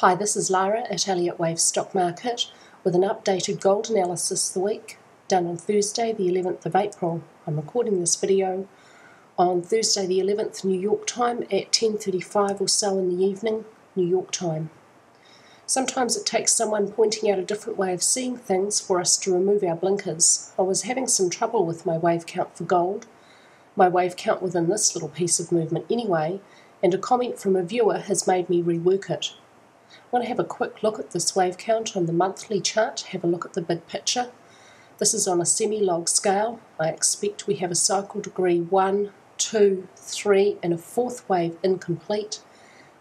Hi, this is Lara at Elliott Wave Stock Market with an updated gold analysis of the week done on Thursday the 11th of April. I'm recording this video on Thursday the 11th New York time at 10:35 or so in the evening, New York time. Sometimes it takes someone pointing out a different way of seeing things for us to remove our blinkers. I was having some trouble with my wave count for gold, my wave count within this little piece of movement anyway, and a comment from a viewer has made me rework it. I want to have a quick look at this wave count on the monthly chart, have a look at the big picture. This is on a semi-log scale. I expect we have a cycle degree 1, 2, 3 and a fourth wave incomplete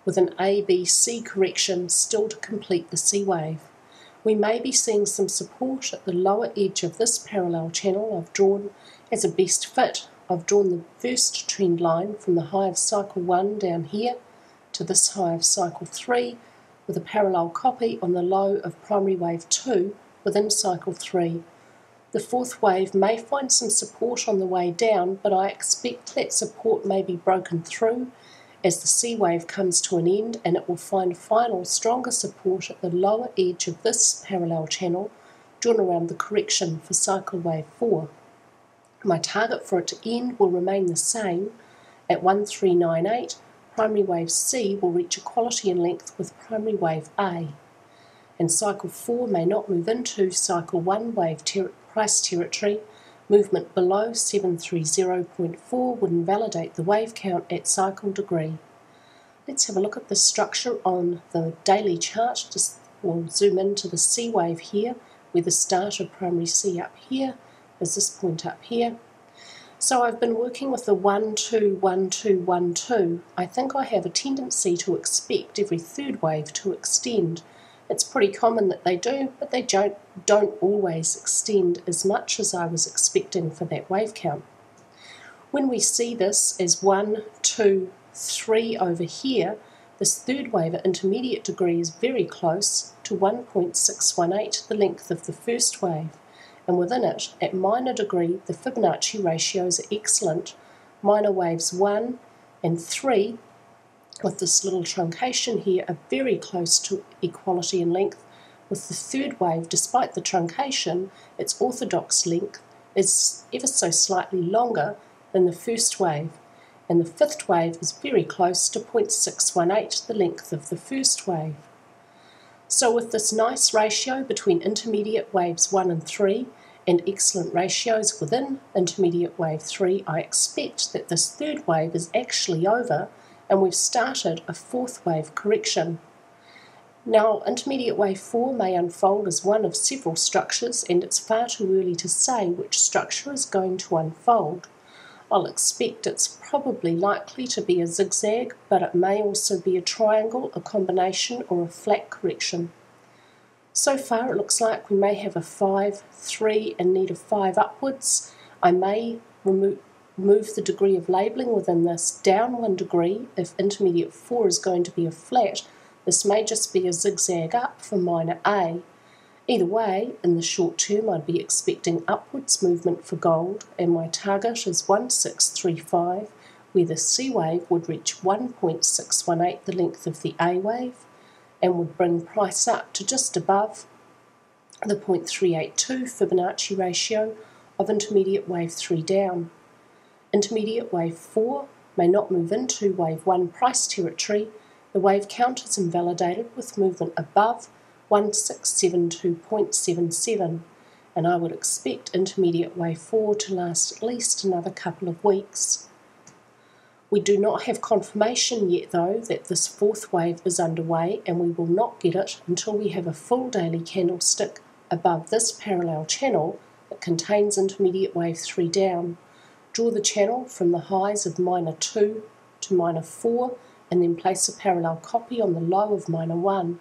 with an A, B, C correction still to complete the C wave. We may be seeing some support at the lower edge of this parallel channel I've drawn as a best fit. I've drawn the first trend line from the high of cycle 1 down here to this high of cycle 3 with a parallel copy on the low of primary wave 2 within cycle 3. The fourth wave may find some support on the way down, but I expect that support may be broken through as the C wave comes to an end, and it will find final stronger support at the lower edge of this parallel channel drawn around the correction for cycle wave 4. My target for it to end will remain the same at 1398. Primary wave C will reach equality in length with primary wave A, and cycle 4 may not move into cycle 1 wave price territory. Movement below 730.4 would invalidate the wave count at cycle degree. Let's have a look at the structure on the daily chart. We'll zoom into the C wave here, where the start of primary C up here is this point up here. So I've been working with the 1, 2, 1, 2, 1, 2. I think I have a tendency to expect every third wave to extend. It's pretty common that they do, but they don't always extend as much as I was expecting for that wave count. When we see this as 1, 2, 3 over here, this third wave at intermediate degree is very close to 1.618, the length of the first wave. And within it, at minor degree, the Fibonacci ratios are excellent. Minor waves 1 and 3, with this little truncation here, are very close to equality in length. With the third wave, despite the truncation, its orthodox length is ever so slightly longer than the first wave. And the fifth wave is very close to 0.618, the length of the first wave. So with this nice ratio between intermediate waves 1 and 3 and excellent ratios within intermediate wave 3, I expect that this third wave is actually over and we've started a fourth wave correction. Now, intermediate wave 4 may unfold as one of several structures, and it's far too early to say which structure is going to unfold. I'll expect it's probably likely to be a zigzag, but it may also be a triangle, a combination, or a flat correction. So far it looks like we may have a 5, 3 and need a 5 upwards. I may move the degree of labelling within this down 1 degree if intermediate 4 is going to be a flat. This may just be a zigzag up for minor A. Either way, in the short term I'd be expecting upwards movement for gold, and my target is 1635, where the C wave would reach 1.618, the length of the A wave, and would bring price up to just above the 0.382 Fibonacci ratio of intermediate wave 3 down. Intermediate wave 4 may not move into wave 1 price territory. The wave count is invalidated with movement above 1672.77, and I would expect intermediate wave 4 to last at least another couple of weeks. We do not have confirmation yet though that this fourth wave is underway, and we will not get it until we have a full daily candlestick above this parallel channel that contains intermediate wave 3 down. Draw the channel from the highs of minor 2 to minor 4 and then place a parallel copy on the low of minor 1.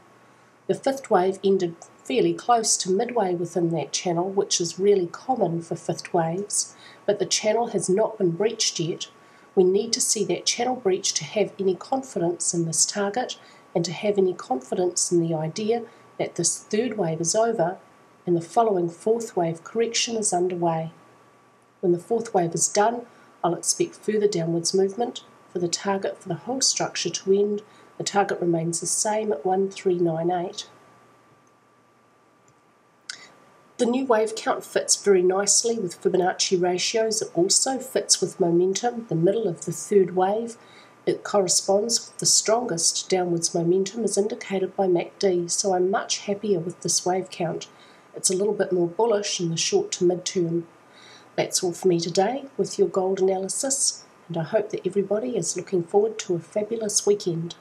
The fifth wave ended fairly close to midway within that channel, which is really common for fifth waves, but the channel has not been breached yet. We need to see that channel breach to have any confidence in this target and to have any confidence in the idea that this third wave is over and the following fourth wave correction is underway. When the fourth wave is done, I'll expect further downwards movement for the target for the whole structure to end The target remains the same at 1398. The new wave count fits very nicely with Fibonacci ratios. It also fits with momentum, the middle of the third wave. It corresponds with the strongest downwards momentum as indicated by MACD, so I'm much happier with this wave count. It's a little bit more bullish in the short to mid-term. That's all for me today with your gold analysis, and I hope that everybody is looking forward to a fabulous weekend.